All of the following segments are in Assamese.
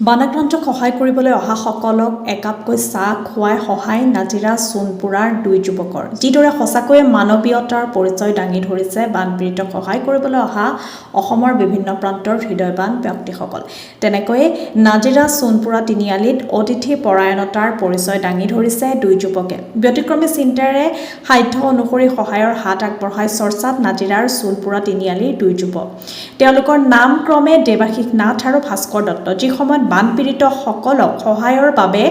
বানাক্ৰান্তক সহায় কৰিবলৈ অহা সকলক একাপকৈ চাহ খুৱাই সহায় নাজিৰা সোণপুৰাৰ দুই যুৱকৰ যিদৰে সঁচাকৈয়ে মানৱীয়তাৰ পৰিচয় দাঙি ধৰিছে বানপীড়িতক সহায় কৰিবলৈ অহা অসমৰ বিভিন্ন প্ৰান্তৰ হৃদয়বান ব্যক্তিসকল তেনেকৈয়ে নাজিৰা সোণপুৰা তিনিআলিত অতিথি পৰায়ণতাৰ পৰিচয় দাঙি ধৰিছে দুই যুৱকে ব্যতিক্ৰমী চিন্তাৰে সাধ্য অনুসৰি সহায়ৰ হাত আগবঢ়াই চৰ্চাত নাজিৰাৰ সোণপুৰা তিনিআলিৰ দুই যুৱক তেওঁলোকৰ নাম ক্ৰমে দেৱাশিষ নাথ আৰু ভাস্কৰ দত্ত যি সময়ত বানপীড়িত সকলক সহায়ৰ বাবে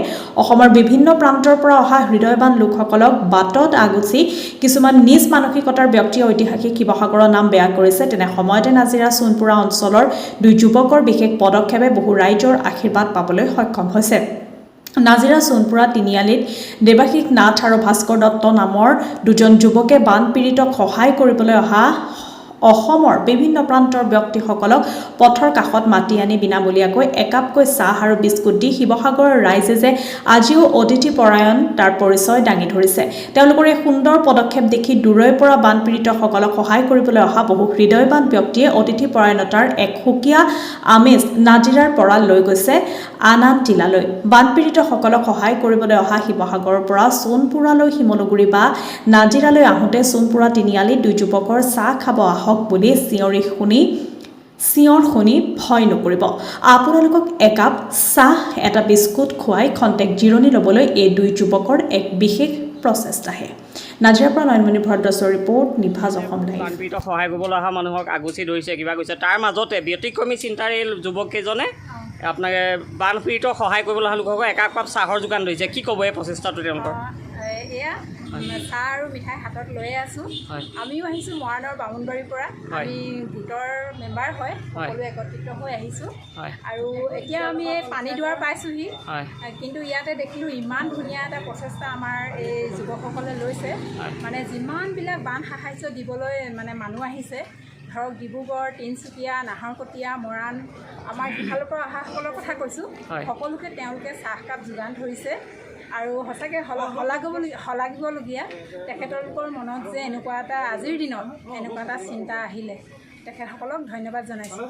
অসমৰ বিভিন্ন প্ৰান্তৰ পৰা অহা হৃদয়বান লোকসকলক বাটত আগুচি কিছুমান নিজ মানসিকতাৰ ব্যক্তিয়ে ঐতিহাসিক শিৱসাগৰৰ নাম বেয়া কৰিছে তেনে সময়তে নাজিৰা সোণপুৰা অঞ্চলৰ দুই যুৱকৰ বিশেষ পদক্ষেপে বহু ৰাইজৰ আশীৰ্বাদ পাবলৈ সক্ষম হৈছে নাজিৰা সোণপুৰা তিনিআলিত দেৱাশিষ নাথ আৰু ভাস্কৰ দত্ত নামৰ দুজন যুৱকে বানপীড়িতক সহায় কৰিবলৈ অহা অসমৰ বিভিন্ন প্ৰান্তৰ ব্যক্তিসকলক পথৰ কাষত মাতি আনি বিনামূলীয়াকৈ একাপকৈ চাহ আৰু বিস্কুট দি শিৱসাগৰৰ ৰাইজে যে আজিও অতিথি পৰায়ণ তাৰ পৰিচয় দাঙি ধৰিছে তেওঁলোকৰ এই সুন্দৰ পদক্ষেপ দেখি দূৰৈৰ পৰা বানপীড়িতসকলক সহায় কৰিবলৈ অহা বহু হৃদয়বান ব্যক্তিয়ে অতিথি পৰায়ণতাৰ এক সুকীয়া আমেজ নাজিৰাৰ পৰা লৈ গৈছে আন আন জিলালৈ বানপীড়িতসকলক সহায় কৰিবলৈ অহা শিৱসাগৰৰ পৰা সোণপুৰালৈ শিমলুগুৰি বা নাজিৰালৈ আহোঁতে সোণপুৰা তিনিআলিত দুই যুৱকৰ চাহ খাব বুলি চিঞৰ শুনি ভয় নকৰিব আপোনালোকক একাপ চাহ এটা বিস্কুট খুৱাই খন্তেক জিৰণি ল'বলৈ এই দুই যুৱকৰ এক বিশেষ প্ৰচেষ্টাহে নাজিৰাৰ পৰা নয়নমণি ভৰদ্বাজৰ ৰিপৰ্ট নিভাজ অসম লাইভ বানপীড়িত সহায় কৰিবলৈ অহা মানুহক আগুচি ধৰিছে কিবা কৈছে তাৰ মাজতে ব্যতিক্ৰমী চিন্তাৰে যুৱককেইজনে আপোনাক বানপীড়িত সহায় কৰিবলৈ অহা লোকসকলক একাপ চাহৰ যোগান ধৰিছে কি ক'ব এই প্ৰচেষ্টাটো তেওঁলোকৰ এয়া চাহ আৰু মিঠাই হাতত লৈয়ে আছোঁ আমিও আহিছোঁ মৰাণৰ বামুণবাৰীৰ পৰা আমি গোটৰ মেম্বাৰ হয় সকলোৱে একত্ৰিত হৈ আহিছোঁ আৰু এতিয়া আমি এই পানী দুৱাৰ পাইছোঁহি কিন্তু ইয়াতে দেখিলোঁ ইমান ধুনীয়া এটা প্ৰচেষ্টা আমাৰ এই যুৱকসকলে লৈছে মানে যিমানবিলাক বান সাহাৰ্য দিবলৈ মানে মানুহ আহিছে ধৰক ডিব্ৰুগড় তিনিচুকীয়া নাহৰকটীয়া মৰাণ আমাৰ সিফালৰ পৰা অহাসকলৰ কথা কৈছোঁ সকলোকে তেওঁলোকে চাহকাপ যোগান ধৰিছে আৰু সঁচাকৈ শলাগিবলগীয়া তেখেতলোকৰ মনত যে এনেকুৱা এটা আজিৰ দিনত এনেকুৱা এটা চিন্তা আহিলে তেখেতসকলক ধন্যবাদ জনাইছোঁ